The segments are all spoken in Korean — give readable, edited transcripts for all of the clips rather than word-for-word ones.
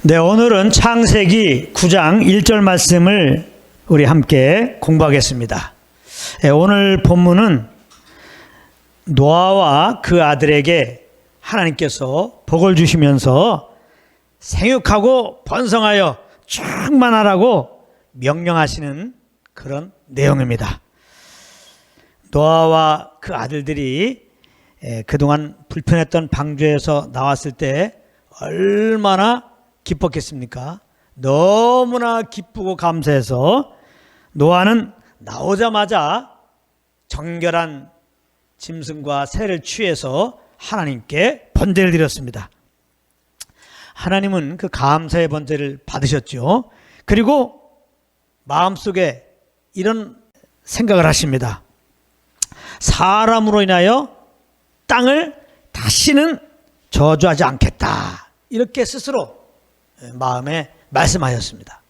네, 오늘은 창세기 9장 1절 말씀을 우리 함께 공부하겠습니다. 네, 오늘 본문은 노아와 그 아들에게 하나님께서 복을 주시면서 생육하고 번성하여 충만하라고 명령하시는 그런 내용입니다. 노아와 그 아들들이 그동안 불편했던 방주에서 나왔을 때 얼마나 기뻤겠습니까? 너무나 기쁘고 감사해서 노아는 나오자마자 정결한 짐승과 새를 취해서 하나님께 번제를 드렸습니다. 하나님은 그 감사의 번제를 받으셨죠. 그리고 마음속에 이런 생각을 하십니다. 사람으로 인하여 땅을 다시는 저주하지 않겠다. 이렇게 스스로 마음에 말씀하셨습니다.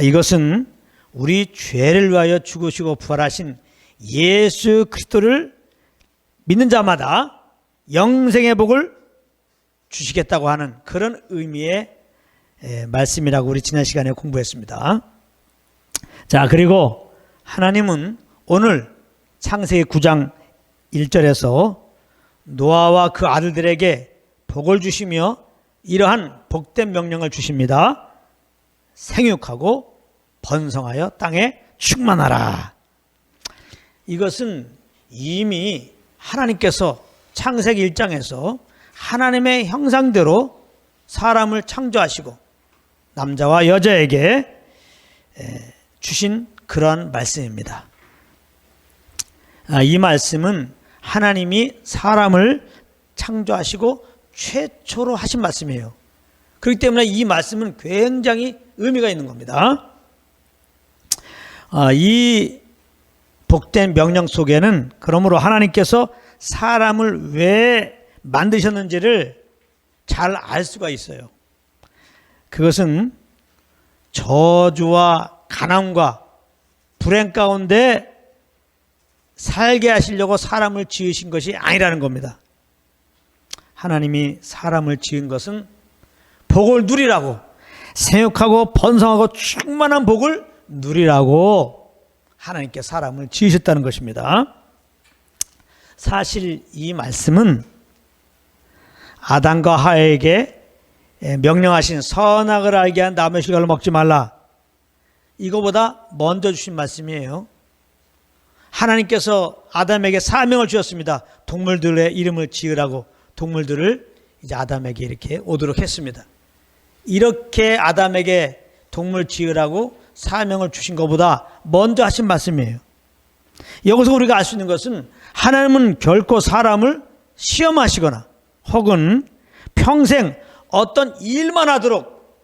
이것은 우리 죄를 위하여 죽으시고 부활하신 예수 그리스도를 믿는 자마다 영생의 복을 주시겠다고 하는 그런 의미의 말씀이라고 우리 지난 시간에 공부했습니다. 자, 그리고 하나님은 오늘 창세기 9장 1절에서 노아와 그 아들들에게 복을 주시며 이러한 복된 명령을 주십니다. 생육하고 번성하여 땅에 충만하라. 이것은 이미 하나님께서 창세기 1장에서 하나님의 형상대로 사람을 창조하시고 남자와 여자에게 주신 그런 말씀입니다. 이 말씀은 하나님이 사람을 창조하시고 최초로 하신 말씀이에요. 그렇기 때문에 이 말씀은 굉장히 의미가 있는 겁니다. 이 복된 명령 속에는 그러므로 하나님께서 사람을 왜 만드셨는지를 잘 알 수가 있어요. 그것은 저주와 가난과 불행 가운데 살게 하시려고 사람을 지으신 것이 아니라는 겁니다. 하나님이 사람을 지은 것은 복을 누리라고, 생육하고 번성하고 충만한 복을 누리라고 하나님께 사람을 지으셨다는 것입니다. 사실 이 말씀은 아담과 하와에게 명령하신 선악을 알게 한 나무의 실과를 먹지 말라, 이거보다 먼저 주신 말씀이에요. 하나님께서 아담에게 사명을 주셨습니다. 동물들의 이름을 지으라고. 동물들을 이제 아담에게 이렇게 오도록 했습니다. 이렇게 아담에게 동물 지으라고 사명을 주신 것보다 먼저 하신 말씀이에요. 여기서 우리가 알 수 있는 것은 하나님은 결코 사람을 시험하시거나 혹은 평생 어떤 일만 하도록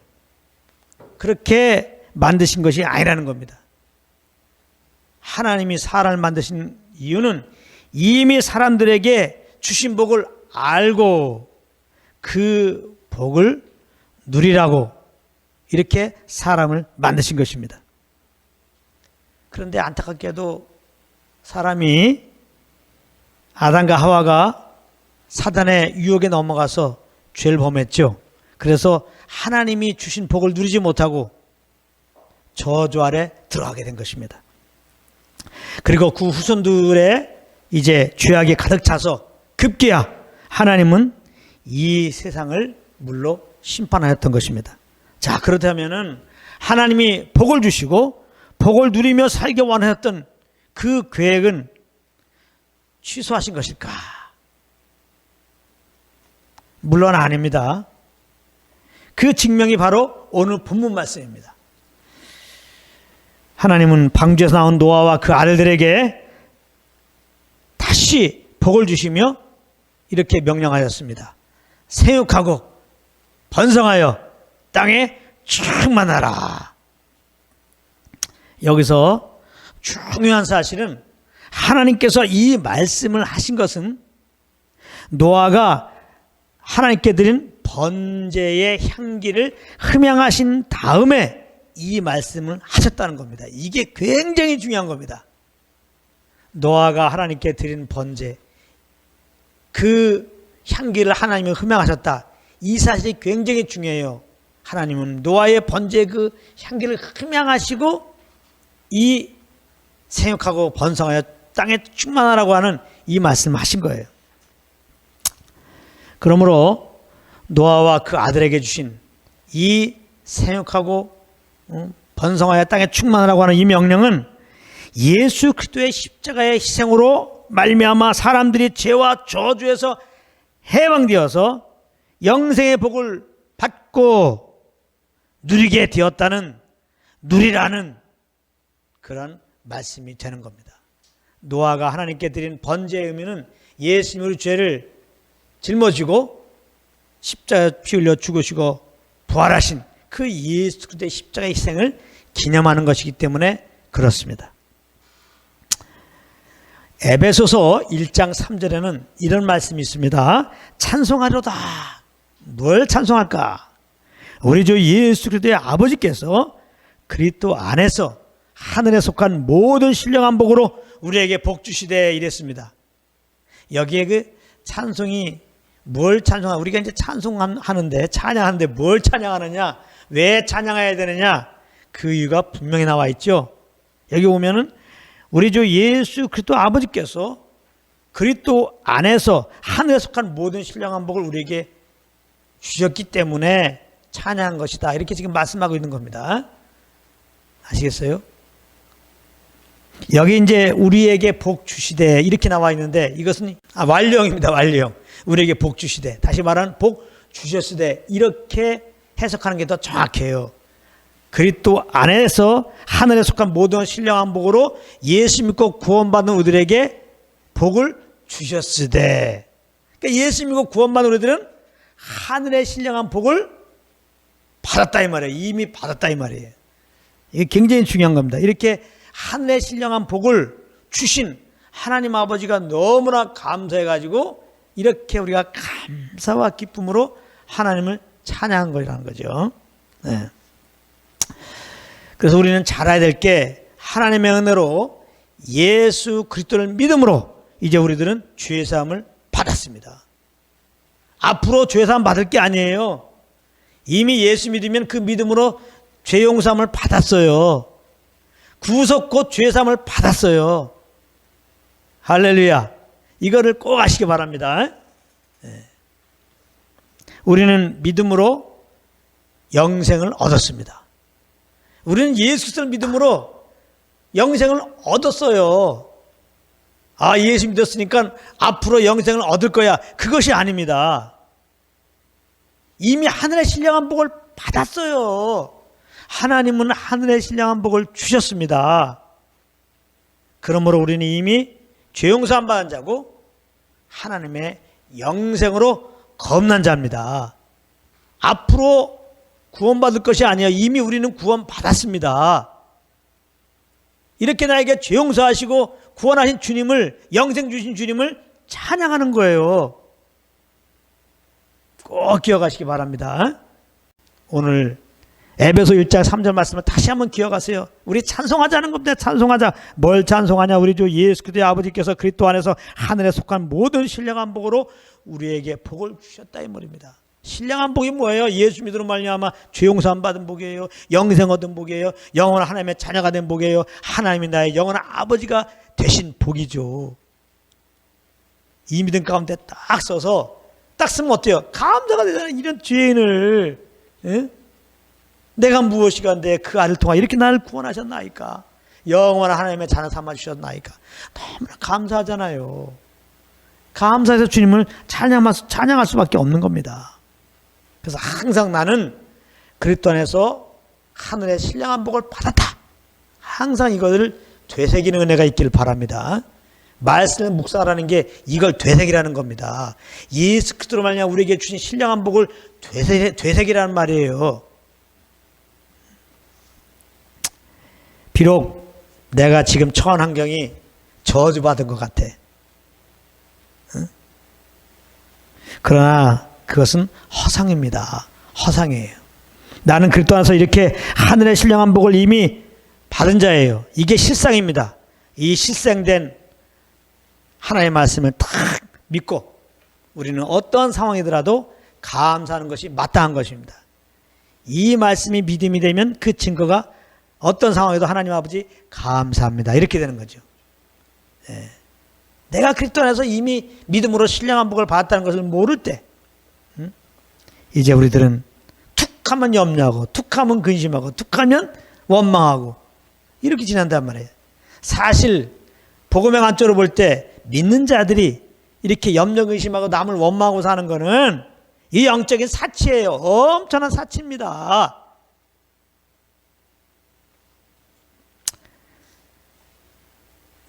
그렇게 만드신 것이 아니라는 겁니다. 하나님이 사람을 만드신 이유는 이미 사람들에게 주신 복을 알고 그 복을 누리라고 이렇게 사람을 만드신 것입니다. 그런데 안타깝게도 사람이 아담과 하와가 사단의 유혹에 넘어가서 죄를 범했죠. 그래서 하나님이 주신 복을 누리지 못하고 저주 아래 들어가게 된 것입니다. 그리고 그 후손들의 이제 죄악이 가득 차서 급기야 하나님은 이 세상을 물로 심판하였던 것입니다. 자, 그렇다면은 하나님이 복을 주시고 복을 누리며 살기 원하였던 그 계획은 취소하신 것일까? 물론 아닙니다. 그 증명이 바로 오늘 본문 말씀입니다. 하나님은 방주에서 나온 노아와 그 아들들에게 다시 복을 주시며 이렇게 명령하였습니다. 생육하고 번성하여 땅에 충만하라. 여기서 중요한 사실은 하나님께서 이 말씀을 하신 것은 노아가 하나님께 드린 번제의 향기를 흠양하신 다음에 이 말씀을 하셨다는 겁니다. 이게 굉장히 중요한 겁니다. 노아가 하나님께 드린 번제, 그 향기를 하나님이 흠양하셨다. 이 사실이 굉장히 중요해요. 하나님은 노아의 번제의 그 향기를 흠양하시고 이 생육하고 번성하여 땅에 충만하라고 하는 이 말씀을 하신 거예요. 그러므로 노아와 그 아들에게 주신 이 생육하고 번성하여 땅에 충만하라고 하는 이 명령은 예수 그리스도의 십자가의 희생으로 말미암아 사람들이 죄와 저주에서 해방되어서 영생의 복을 받고 누리게 되었다는, 누리라는 그런 말씀이 되는 겁니다. 노아가 하나님께 드린 번제의 의미는 예수님이 우리 죄를 짊어지고 십자가에 피 흘려 죽으시고 부활하신 그 예수 그리스도의 십자가의 희생을 기념하는 것이기 때문에 그렇습니다. 에베소서 1장 3절에는 이런 말씀이 있습니다. 찬송하려다. 뭘 찬송할까? 우리 주 예수 그리스도의 아버지께서 그리스도 안에서 하늘에 속한 모든 신령한 복으로 우리에게 복 주시되 이랬습니다. 여기에 그 찬송이 뭘 찬송하? 우리가 이제 찬송하는데, 찬양하는데 뭘 찬양하느냐? 왜 찬양해야 되느냐? 그 이유가 분명히 나와 있죠. 여기 보면은 우리 주 예수 그리스도 아버지께서 그리스도 안에서 하늘에 속한 모든 신령한 복을 우리에게 주셨기 때문에 찬양한 것이다. 이렇게 지금 말씀하고 있는 겁니다. 아시겠어요? 여기 이제 우리에게 복 주시되 이렇게 나와 있는데 이것은 완료형입니다. 완료형. 우리에게 복 주시되, 다시 말하면 복 주셨으되, 이렇게 해석하는 게 더 정확해요. 그리스도 안에서 하늘에 속한 모든 신령한 복으로 예수 믿고 구원받는 우리들에게 복을 주셨으되, 그러니까 예수 믿고 구원받는 우리들은 하늘의 신령한 복을 받았다 이 말이에요. 이미 받았다 이 말이에요. 이게 굉장히 중요한 겁니다. 이렇게 하늘의 신령한 복을 주신 하나님 아버지가 너무나 감사해가지고 이렇게 우리가 감사와 기쁨으로 하나님을 찬양한 거라는 거죠. 네. 그래서 우리는 잘 알아야 될 게, 하나님의 은혜로 예수 그리스도를 믿음으로 이제 우리들은 죄사함을 받았습니다. 앞으로 죄사함 받을 게 아니에요. 이미 예수 믿으면 그 믿음으로 죄 용서함을 받았어요. 구속 곧 죄사함을 받았어요. 할렐루야. 이거를 꼭 아시기 바랍니다. 우리는 믿음으로 영생을 얻었습니다. 우리는 예수 그리스도를 믿음으로 영생을 얻었어요. 아, 예수 믿었으니까 앞으로 영생을 얻을 거야. 그것이 아닙니다. 이미 하늘의 신령한 복을 받았어요. 하나님은 하늘의 신령한 복을 주셨습니다. 그러므로 우리는 이미 죄 용서함 받은 자고 하나님의 영생으로 거듭난 자입니다. 앞으로 구원받을 것이 아니에요. 이미 우리는 구원받았습니다. 이렇게 나에게 죄 용서하시고 구원하신 주님을, 영생 주신 주님을 찬양하는 거예요. 꼭 기억하시기 바랍니다. 오늘 에베소 1장 3절 말씀을 다시 한번 기억하세요. 우리 찬송하자는 겁니다. 찬송하자. 뭘 찬송하냐? 우리 주 예수 그리스도의 아버지께서 그리스도 안에서 하늘에 속한 모든 신령한 복으로 우리에게 복을 주셨다 이 말입니다. 신령한 복이 뭐예요? 예수 믿음으로 말미암아 죄 용서함 받은 복이에요. 영생 얻은 복이에요. 영원한 하나님의 자녀가 된 복이에요. 하나님이 나의 영원한 아버지가 되신 복이죠. 이 믿음 가운데 딱 써서 딱 쓰면 어때요? 감사가 되잖아요. 이런 죄인을, 내가 무엇이간데 그 아들 통하 이렇게 나를 구원하셨나이까? 영원한 하나님의 자녀 삼아 주셨나이까? 너무나 감사하잖아요. 감사해서 주님을 찬양할 수밖에 없는 겁니다. 그래서 항상 나는 그리스도 안에서 하늘의 신령한 복을 받았다. 항상 이것을 되새기는 은혜가 있기를 바랍니다. 말씀을 묵상하라는 게 이걸 되새기라는 겁니다. 예수 그리스도로 말미암아 우리에게 주신 신령한 복을 되새기라는 말이에요. 비록 내가 지금 처한 환경이 저주받은 것 같아. 그러나 그것은 허상입니다. 허상이에요. 나는 그리스도 안에서 이렇게 하늘의 신령한 복을 이미 받은 자예요. 이게 실상입니다. 이 실생된 하나님의 말씀을 딱 믿고 우리는 어떠한 상황이더라도 감사하는 것이 마땅한 것입니다. 이 말씀이 믿음이 되면 그 증거가 어떤 상황에도 하나님 아버지 감사합니다 이렇게 되는 거죠. 내가 그리스도 안에서 이미 믿음으로 신령한 복을 받았다는 것을 모를 때 이제 우리들은 툭하면 염려하고 툭하면 근심하고 툭하면 원망하고 이렇게 지낸단 말이에요. 사실 복음의 관점으로 볼 때 믿는 자들이 이렇게 염려 근심하고 남을 원망하고 사는 거는 이 영적인 사치예요. 엄청난 사치입니다.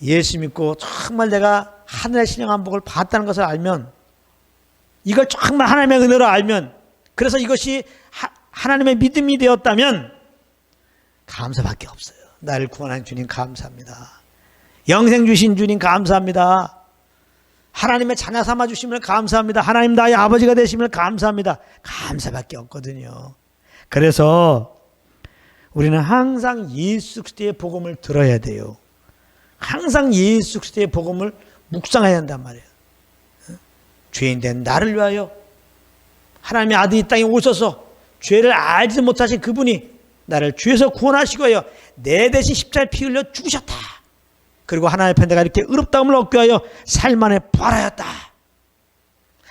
예수 믿고 정말 내가 하늘의 신령한 복을 받았다는 것을 알면, 이걸 정말 하나님의 은혜로 알면, 그래서 이것이 하나님의 믿음이 되었다면 감사밖에 없어요. 나를 구원한 주님 감사합니다. 영생 주신 주님 감사합니다. 하나님의 자녀 삼아 주심을 감사합니다. 하나님 나의 아버지가 되심을 감사합니다. 감사밖에 없거든요. 그래서 우리는 항상 예수 그리스도의 복음을 들어야 돼요. 항상 예수 그리스도의 복음을 묵상해야 한단 말이에요. 죄인된 나를 위하여 하나님의 아들이 이 땅에 오셔서 죄를 알지 못하신 그분이 나를 죄에서 구원하시고 하여 내 대신 십자가에 피 흘려 죽으셨다. 그리고 하나님의 편 내가 이렇게 의롭다함을 얻기 위하여 살만에 부활하였다.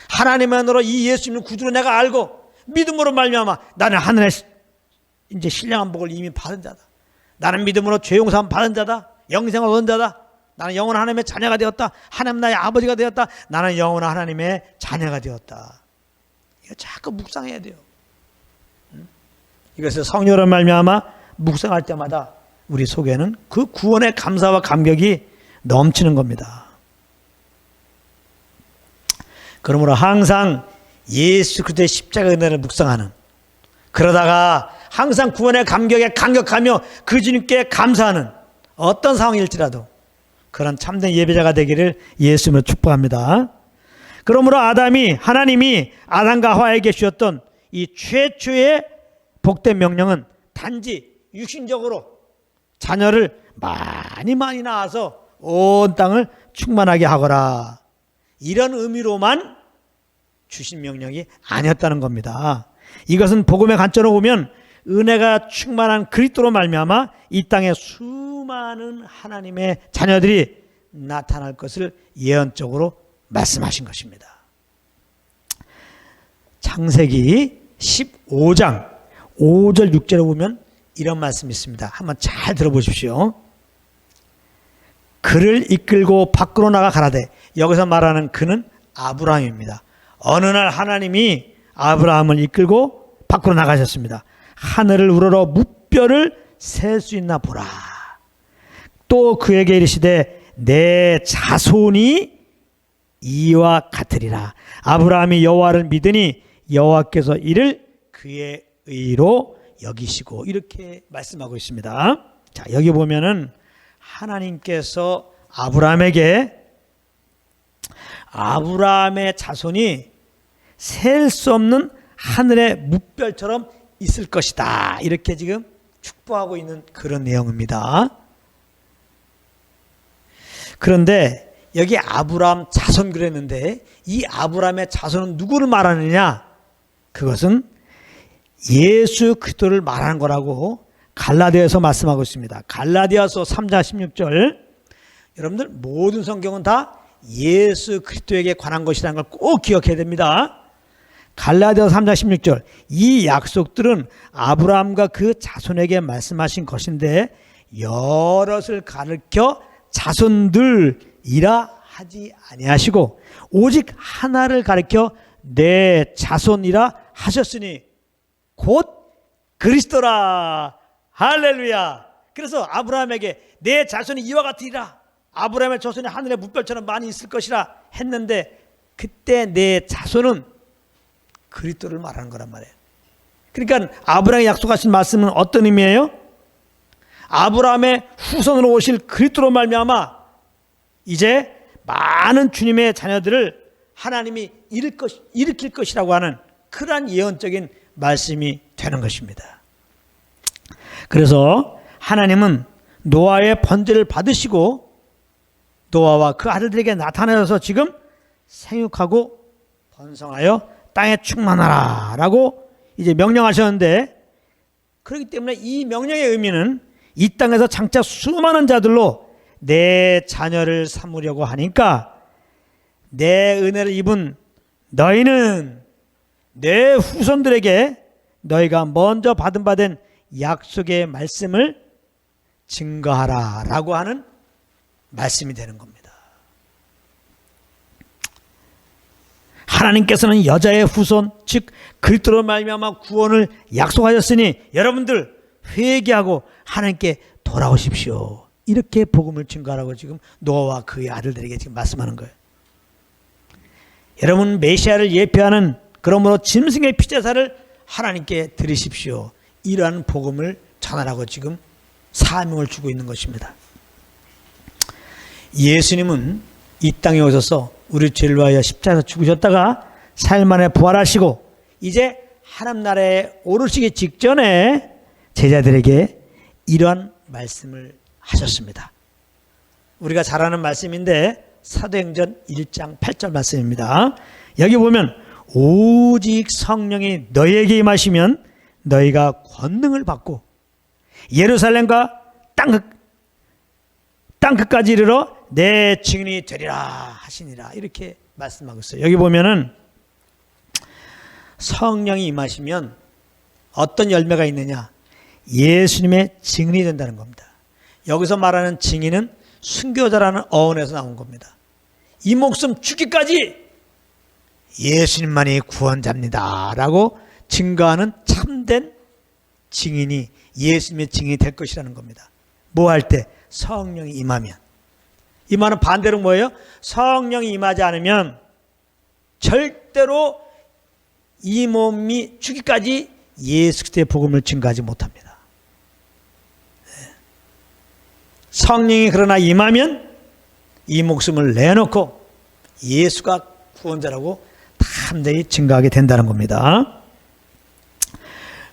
하나님의 은혜로 이 예수님을 구주로 내가 알고 믿음으로 말미암아 나는 하늘의 이제 신령한 복을 이미 받은 자다. 나는 믿음으로 죄 용서함 받은 자다. 영생을 얻은 자다. 나는 영원한 하나님의 자녀가 되었다. 하나님 나의 아버지가 되었다. 나는 영원한 하나님의 자녀가 되었다. 이거 자꾸 묵상해야 돼요. 이것을 성령으로 말미암아 묵상할 때마다 우리 속에는 그 구원의 감사와 감격이 넘치는 겁니다. 그러므로 항상 예수 그리스도의 십자가 은혜를 묵상하는, 그러다가 항상 구원의 감격에 감격하며 그 주님께 감사하는 어떤 상황일지라도 그런 참된 예배자가 되기를 예수님으로 축복합니다. 그러므로 하나님이 아담과 하와에게 주셨던 이 최초의 복된 명령은 단지 육신적으로 자녀를 많이 낳아서 온 땅을 충만하게 하거라, 이런 의미로만 주신 명령이 아니었다는 겁니다. 이것은 복음의 관점으로 보면 은혜가 충만한 그리스도로 말미암아 이 땅에 수많은 하나님의 자녀들이 나타날 것을 예언적으로 말씀하신 것입니다. 창세기 15장 5절 6절에 보면 이런 말씀이 있습니다. 한번 잘 들어보십시오. 그를 이끌고 밖으로 나가 가라되, 여기서 말하는 그는 아브라함입니다. 어느 날 하나님이 아브라함을 이끌고 밖으로 나가셨습니다. 하늘을 우러러 무뼈를 셀 수 있나 보라. 또 그에게 이르시되 내 자손이 이와 같으리라. 아브라함이 여호와를 믿으니 여호와께서 이를 그의 의로 여기시고, 이렇게 말씀하고 있습니다. 자, 여기 보면은 하나님께서 아브라함의 자손이 셀 수 없는 하늘의 무별처럼 있을 것이다, 이렇게 지금 축복하고 있는 그런 내용입니다. 그런데 여기 아브라함 자손 그랬는데 이 아브라함의 자손은 누구를 말하느냐? 그것은 예수 그리스도를 말하는 거라고 갈라디아서 말씀하고 있습니다. 갈라디아서 3장 16절. 여러분들 모든 성경은 다 예수 그리스도에게 관한 것이라는 걸 꼭 기억해야 됩니다. 갈라디아서 3장 16절. 이 약속들은 아브라함과 그 자손에게 말씀하신 것인데 여럿을 가르쳐 자손들이라 하지 아니하시고 오직 하나를 가르쳐 내 자손이라 하셨으니 곧 그리스도라. 할렐루야. 그래서 아브라함에게 내 자손이 이와 같으리라. 아브라함의 자손이 하늘의 무별처럼 많이 있을 것이라 했는데 그때 내 자손은 그리스도를 말하는 거란 말이에요. 그러니까 아브라함이 약속하신 말씀은 어떤 의미예요? 아브라함의 후손으로 오실 그리스도로 말미암아 이제 많은 주님의 자녀들을 하나님이 일으킬 것이라고 하는 그러한 예언적인 말씀이 되는 것입니다. 그래서 하나님은 노아의 번제를 받으시고 노아와 그 아들들에게 나타나셔서 지금 생육하고 번성하여 땅에 충만하라 라고 이제 명령하셨는데 그렇기 때문에 이 명령의 의미는 이 땅에서 장차 수많은 자들로 내 자녀를 삼으려고 하니까 내 은혜를 입은 너희는 내 후손들에게 너희가 먼저 받은 약속의 말씀을 증거하라 라고 하는 말씀이 되는 겁니다. 하나님께서는 여자의 후손 즉 그리스도로 말미암아 구원을 약속하셨으니 여러분들 회개하고 하나님께 돌아오십시오. 이렇게 복음을 증거하라고 지금 노아와 그의 아들들에게 지금 말씀하는 거예요. 여러분 메시아를 예표하는 그러므로 짐승의 피제사를 하나님께 드리십시오. 이러한 복음을 전하라고 지금 사명을 주고 있는 것입니다. 예수님은 이 땅에 오셔서 우리 죄를 위하여 십자가에서 죽으셨다가 사흘 만에 부활하시고 이제 하나님 나라에 오르시기 직전에 제자들에게 이러한 말씀을 하셨습니다. 우리가 잘 아는 말씀인데 사도행전 1장 8절 말씀입니다. 여기 보면 오직 성령이 너희에게 임하시면 너희가 권능을 받고 예루살렘과 땅끝까지 이르러 내 증인이 되리라 하시니라 이렇게 말씀하고 있어요. 여기 보면은 성령이 임하시면 어떤 열매가 있느냐? 예수님의 증인이 된다는 겁니다. 여기서 말하는 증인은 순교자라는 어원에서 나온 겁니다. 이 목숨 죽기까지 예수님만이 구원자입니다 라고 증거하는 참된 증인이 예수님의 증인이 될 것이라는 겁니다. 뭐 할 때? 성령이 임하면. 임하는 반대로 뭐예요? 성령이 임하지 않으면 절대로 이 몸이 죽기까지 예수 그리스도의 복음을 증거하지 못합니다. 성령이 그러나 임하면 이 목숨을 내놓고 예수가 구원자라고 담대히 증거하게 된다는 겁니다.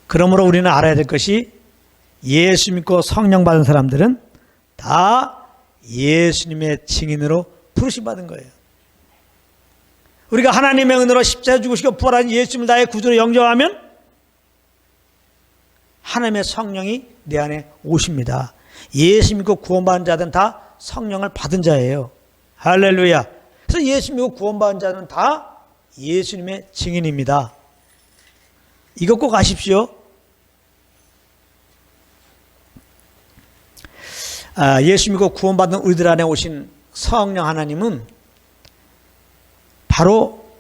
그러므로 우리는 알아야 될 것이 예수 믿고 성령 받은 사람들은 다 예수님의 증인으로 부르심 받은 거예요. 우리가 하나님의 은혜로 십자가에 죽으시고 부활한 예수님을 나의 구주로 영접하면 하나님의 성령이 내 안에 오십니다. 예수 믿고 구원받은 자들은 다 성령을 받은 자예요. 할렐루야. 그래서 예수 믿고 구원받은 자들은 다 예수님의 증인입니다. 이것 꼭 아십시오. 예수 믿고 구원받은 우리들 안에 오신 성령 하나님은 바로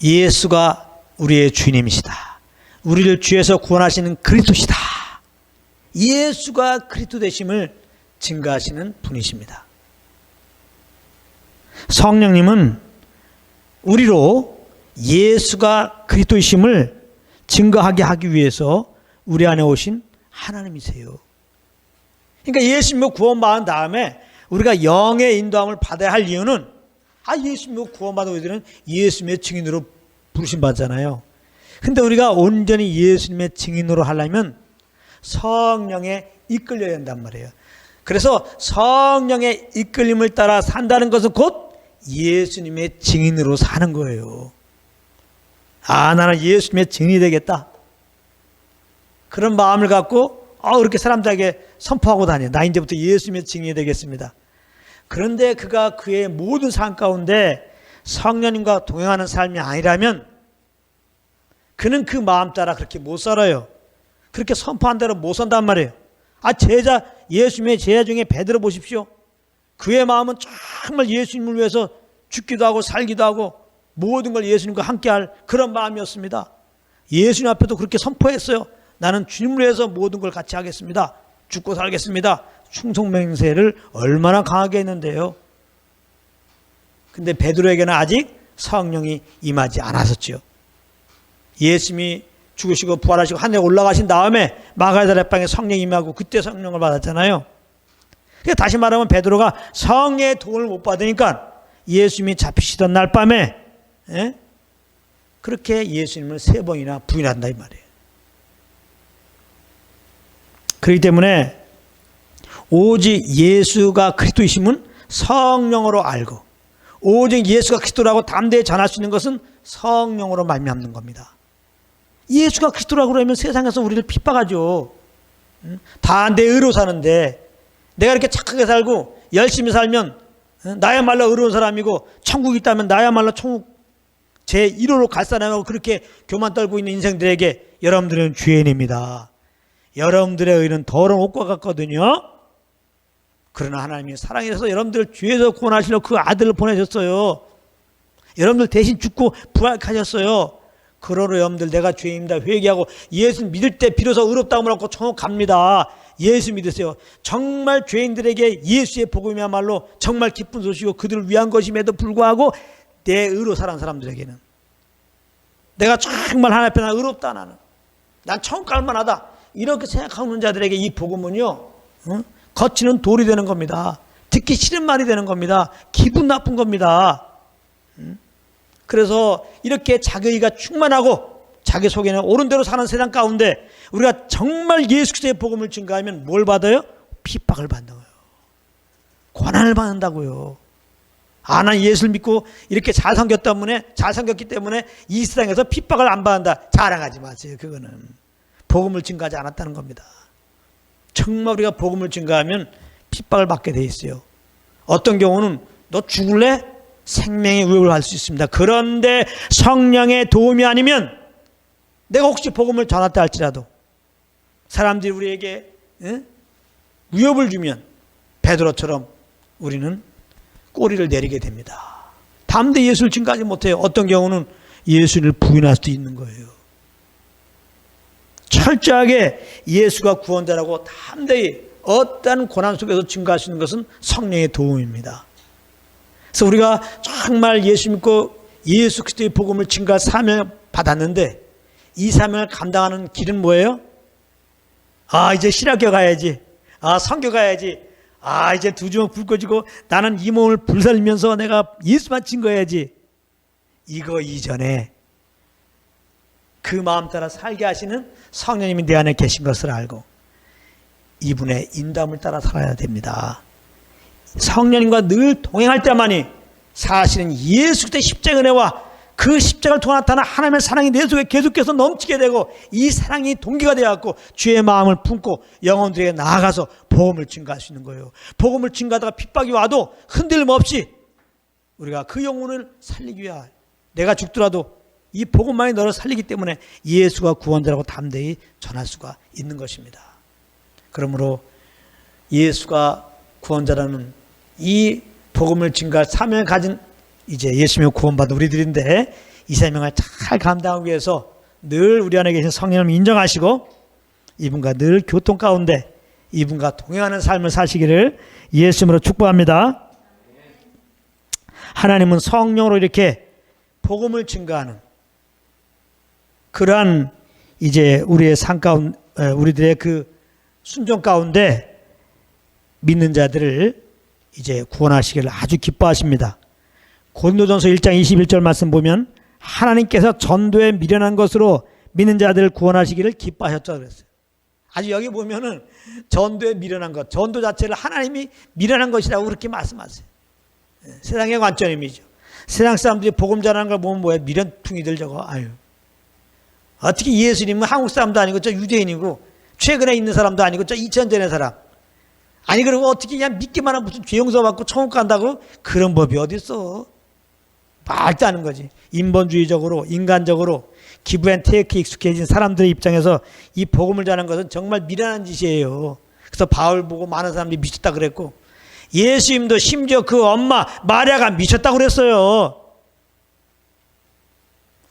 예수가 우리의 주님이시다. 우리를 죄에서 구원하시는 그리스도시다. 예수가 그리스도 되심을 증거하시는 분이십니다. 성령님은 우리로 예수가 그리스도이심을 증거하게 하기 위해서 우리 안에 오신 하나님이세요. 그러니까 예수 믿고 구원받은 다음에 우리가 영의 인도함을 받아야 할 이유는 예수 믿고 구원받은 우리들은 예수님의 증인으로 부르심 받잖아요. 근데 우리가 온전히 예수님의 증인으로 하려면 성령에 이끌려야 된단 말이에요. 그래서 성령의 이끌림을 따라 산다는 것은 곧 예수님의 증인으로 사는 거예요. 나는 예수님의 증인이 되겠다. 그런 마음을 갖고 그렇게 사람들에게 선포하고 다녀. 나 이제부터 예수님의 증인이 되겠습니다. 그런데 그가 그의 모든 삶 가운데 성령님과 동행하는 삶이 아니라면 그는 그 마음 따라 그렇게 못 살아요. 그렇게 선포한 대로 못 산단 말이에요. 예수님의 제자 중에 베드로 보십시오. 그의 마음은 정말 예수님을 위해서 죽기도 하고 살기도 하고 모든 걸 예수님과 함께할 그런 마음이었습니다. 예수님 앞에도 그렇게 선포했어요. 나는 주님을 위해서 모든 걸 같이 하겠습니다. 죽고 살겠습니다. 충성맹세를 얼마나 강하게 했는데요. 근데 베드로에게는 아직 성령이 임하지 않았었죠. 예수님이 죽으시고 부활하시고 하늘에 올라가신 다음에 마가다락방에 성령이 임하고 그때 성령을 받았잖아요. 그러니까 다시 말하면 베드로가 성령의 도움을 못 받으니까 예수님이 잡히시던 날 밤에 그렇게 예수님을 3번이나 부인한다 이 말이에요. 그렇기 때문에 오직 예수가 그리스도이심은 성령으로 알고 오직 예수가 그리스도라고 담대히 전할 수 있는 것은 성령으로 말미암는 겁니다. 예수가 그리스도라고 그러면 세상에서 우리를 핍박하죠. 다 내 의로 사는데 내가 이렇게 착하게 살고 열심히 살면 나야말로 의로운 사람이고 천국이 있다면 나야말로 천국 제1호로 갈 사람이라고 그렇게 교만 떨고 있는 인생들에게 여러분들은 죄인입니다. 여러분들의 의는 더러운 옷과 같거든요. 그러나 하나님이 사랑해서 여러분들을 죄에서 구원하시려고 그 아들을 보내셨어요. 여러분들 대신 죽고 부활하셨어요. 그러므로 여러분들 내가 죄인입니다 회개하고 예수 믿을 때 비로소 의롭다고 하고 천국 갑니다. 예수 믿으세요. 정말 죄인들에게 예수의 복음이야말로 정말 기쁜 소식이고 그들을 위한 것임에도 불구하고 내 의로 살아온 사람들에게는 내가 정말 하나님 앞에 난 의롭다, 나는 난 천국 갈 만하다 이렇게 생각하는 자들에게 이 복음은요 거치는 돌이 되는 겁니다. 듣기 싫은 말이 되는 겁니다. 기분 나쁜 겁니다. 그래서 이렇게 자기가 충만하고 자기 속에는 옳은 대로 사는 세상 가운데 우리가 정말 예수 그리스도의 복음을 증거하면 뭘 받아요? 핍박을 받는 거예요. 고난을 받는다고요. 난 예수를 믿고 이렇게 잘 섬겼기 때문에 이 세상에서 핍박을 안 받는다. 자랑하지 마세요. 그거는 복음을 증거하지 않았다는 겁니다. 정말 우리가 복음을 증거하면 핍박을 받게 돼 있어요. 어떤 경우는 너 죽을래? 생명의 위협을 할 수 있습니다. 그런데 성령의 도움이 아니면 내가 혹시 복음을 전했다 할지라도 사람들이 우리에게 위협을 주면 베드로처럼 우리는 꼬리를 내리게 됩니다. 담대히 예수를 증거하지 못해요. 어떤 경우는 예수를 부인할 수도 있는 거예요. 철저하게 예수가 구원자라고 담대히 어떠한 고난 속에서 증거할 수 있는 것은 성령의 도움입니다. 그래서 우리가 정말 예수 믿고 예수 그리스도의 복음을 증거할 사명을 받았는데 이 사명을 감당하는 길은 뭐예요? 이제 신학교 가야지. 선교 가야지. 이제 두 주먹 불 꺼지고 나는 이 몸을 불살리면서 내가 예수만 증거해야지. 이거 이전에 그 마음 따라 살게 하시는 성령님이 내 안에 계신 것을 알고 이분의 인도함을 따라 살아야 됩니다. 성령님과 늘 동행할 때만이 사실은 예수 그리스도의 십자가 은혜와 그 십자가를 통해 나타난 하나님의 사랑이 내 속에 계속해서 넘치게 되고 이 사랑이 동기가 되어갖고 주의 마음을 품고 영혼들에게 나아가서 복음을 증거할 수 있는 거예요. 복음을 증거하다가 핍박이 와도 흔들림 없이 우리가 그 영혼을 살리기 위하여 내가 죽더라도 이 복음만이 너를 살리기 때문에 예수가 구원자라고 담대히 전할 수가 있는 것입니다. 그러므로 예수가 구원자라는 이 복음을 증거할 사명을 가진 이제 예수님의 구원받은 우리들인데 이 사명을 잘 감당하기 위해서 늘 우리 안에 계신 성령을 인정하시고 이분과 늘 교통 가운데 이분과 동행하는 삶을 사시기를 예수님으로 축복합니다. 하나님은 성령으로 이렇게 복음을 증거하는 그러한 이제 우리의 삶 가운데 우리들의 그 순종 가운데 믿는 자들을 이제 구원하시기를 아주 기뻐하십니다. 고린도전서 1장 21절 말씀 보면 하나님께서 전도에 미련한 것으로 믿는 자들을 구원하시기를 기뻐하셨죠 그랬어요. 아주 여기 보면은 전도에 미련한 것, 전도 자체를 하나님이 미련한 것이라고 그렇게 말씀하세요. 세상의 관점이죠. 세상 사람들이 복음 전하는 걸 보면 뭐야? 미련풍이들 저거. 어떻게 예수님은 한국 사람도 아니고 저 유대인이고 최근에 있는 사람도 아니고 저 2000년 전의 사람. 그리고 어떻게 그냥 믿기만 하면 무슨 죄 용서 받고 천국 간다고? 그런 법이 어디 있어? 말도 안 하는 거지. 인본주의적으로 인간적으로 기브 앤 테이크에 익숙해진 사람들의 입장에서 이 복음을 전하는 것은 정말 미련한 짓이에요. 그래서 바울 보고 많은 사람들이 미쳤다 그랬고 예수님도 심지어 그 엄마 마리아가 미쳤다고 그랬어요.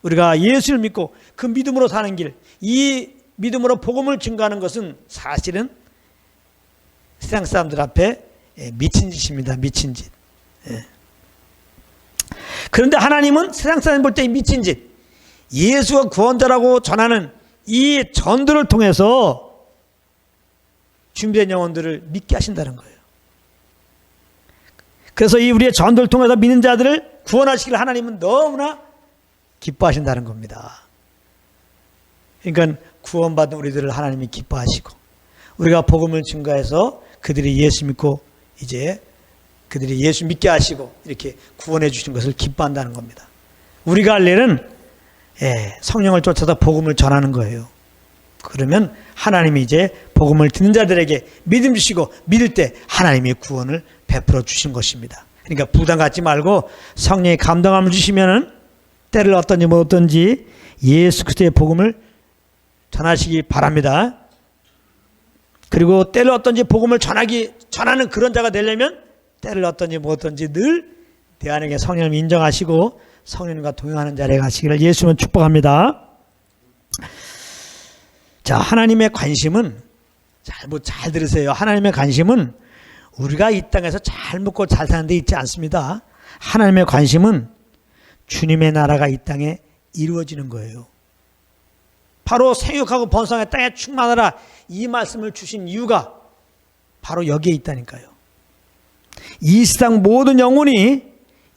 우리가 예수를 믿고 그 믿음으로 사는 길, 이 믿음으로 복음을 증거하는 것은 사실은 세상 사람들 앞에 미친 짓입니다. 미친 짓. 그런데 하나님은 세상 사람 볼 때 미친 짓, 예수가 구원자라고 전하는 이 전도를 통해서 준비된 영혼들을 믿게 하신다는 거예요. 그래서 이 우리의 전도를 통해서 믿는 자들을 구원하시기를 하나님은 너무나 기뻐하신다는 겁니다. 그러니까 구원받은 우리들을 하나님이 기뻐하시고 우리가 복음을 증거해서 그들이 예수 믿고 이제 그들이 예수 믿게 하시고 이렇게 구원해 주신 것을 기뻐한다는 겁니다. 우리가 할 일은 성령을 쫓아서 복음을 전하는 거예요. 그러면 하나님이 이제 복음을 듣는 자들에게 믿음 주시고 믿을 때 하나님이 구원을 베풀어 주신 것입니다. 그러니까 부담 갖지 말고 성령의 감동함을 주시면은 때를 어떤지 뭐 어떤지 예수 그리스도의 복음을 전하시기 바랍니다. 그리고 때를 어떤지 복음을 전하는 그런 자가 되려면 때를 어떤지 뭐 어떤지 늘 내 안에 성령을 인정하시고 성령과 동행하는 자리에 가시기를 예수님은 축복합니다. 자, 하나님의 관심은 잘 들으세요. 하나님의 관심은 우리가 이 땅에서 잘 먹고 잘 사는 데 있지 않습니다. 하나님의 관심은 주님의 나라가 이 땅에 이루어지는 거예요. 바로 생육하고 번성의 땅에 충만하라 이 말씀을 주신 이유가 바로 여기에 있다니까요. 이 세상 모든 영혼이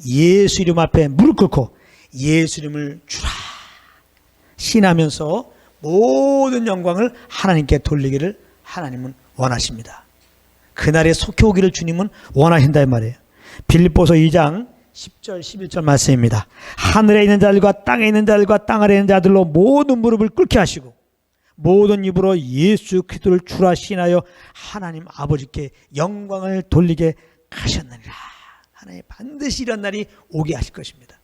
예수 이름 앞에 무릎 꿇고 예수 이름을 주라 신하면서 모든 영광을 하나님께 돌리기를 하나님은 원하십니다. 그날에 속해 오기를 주님은 원하신다 이 말이에요. 빌립보서 2장 10절 11절 말씀입니다. 하늘에 있는 자들과 땅에 있는 자들과 땅 아래에 있는 자들로 모든 무릎을 꿇게 하시고 모든 입으로 예수 그리스도를 주라 신하여 하나님 아버지께 영광을 돌리게 하셨느니라. 하나님 반드시 이런 날이 오게 하실 것입니다.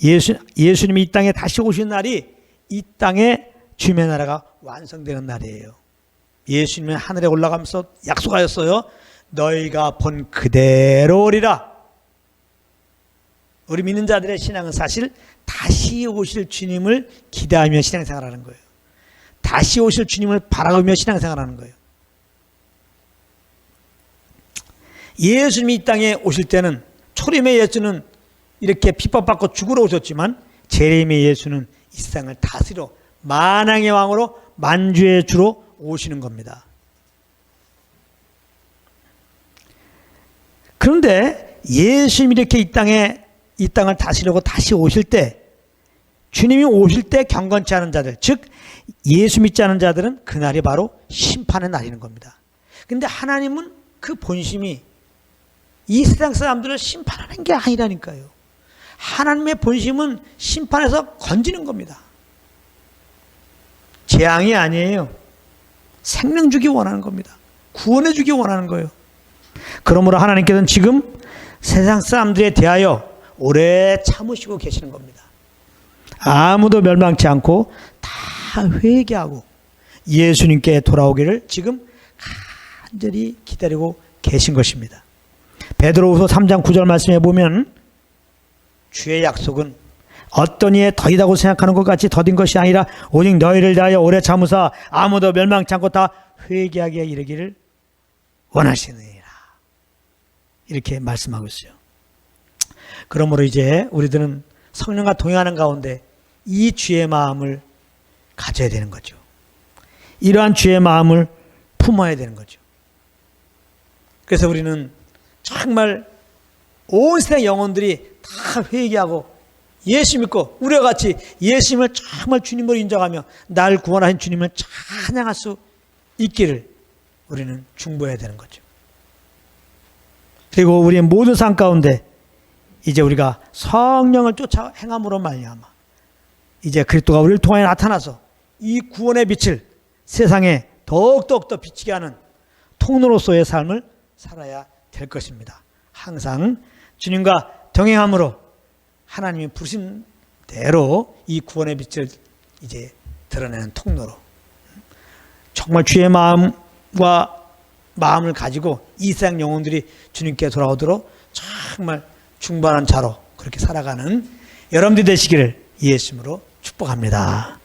예수님이 이 땅에 다시 오신 날이 이 땅에 주님의 나라가 완성되는 날이에요. 예수님은 하늘에 올라가면서 약속하였어요. 너희가 본 그대로 오리라. 우리 믿는 자들의 신앙은 사실 다시 오실 주님을 기대하며 신앙생활하는 거예요. 다시 오실 주님을 바라보며 신앙생활하는 거예요. 예수님이 이 땅에 오실 때는 초림의 예수는 이렇게 핍박받고 죽으러 오셨지만 재림의 예수는 이 세상을 다스리러 만왕의 왕으로 만주의 주로 오시는 겁니다. 그런데 예수님이 이렇게 이 땅을 다스리려고 다시 오실 때 주님이 오실 때 경건치 않은 자들 즉 예수 믿지 않은 자들은 그날이 바로 심판의 날이는 겁니다. 그런데 하나님은 그 본심이 이 세상 사람들을 심판하는 게 아니라니까요. 하나님의 본심은 심판해서 건지는 겁니다. 재앙이 아니에요. 생명 주기 원하는 겁니다. 구원해 주기 원하는 거예요. 그러므로 하나님께서는 지금 세상 사람들에 대하여 오래 참으시고 계시는 겁니다. 아무도 멸망치 않고 다 회개하고 예수님께 돌아오기를 지금 간절히 기다리고 계신 것입니다. 베드로후서 3장 9절 말씀에 보면 주의 약속은 어떤 이에 더디다고 생각하는 것 같이 더딘 것이 아니라 오직 너희를 대하여 오래 참으사 아무도 멸망치 않고 다 회개하게 이르기를 원하시느니라. 이렇게 말씀하고 있어요. 그러므로 이제 우리들은 성령과 동행하는 가운데 이 주의 마음을 가져야 되는 거죠. 이러한 주의 마음을 품어야 되는 거죠. 그래서 우리는 정말 온 세상 영혼들이 다 회개하고 예수 믿고 우리와 같이 예수님을 정말 주님으로 인정하며 날 구원하신 주님을 찬양할 수 있기를 우리는 중보해야 되는 거죠. 그리고 우리의 모든 삶 가운데 이제 우리가 성령을 쫓아 행함으로 말미암아 이제 그리스도가 우리를 통하여 나타나서 이 구원의 빛을 세상에 더욱더 비치게 하는 통로로서의 삶을 살아야 될 것입니다. 항상 주님과 동행함으로 하나님이 부르신 대로 이 구원의 빛을 이제 드러내는 통로로 정말 주의 마음과 마음을 가지고 이 세상 영혼들이 주님께 돌아오도록 정말 충만한 자로 그렇게 살아가는 여러분들이 되시기를 예수님으로 축복합니다.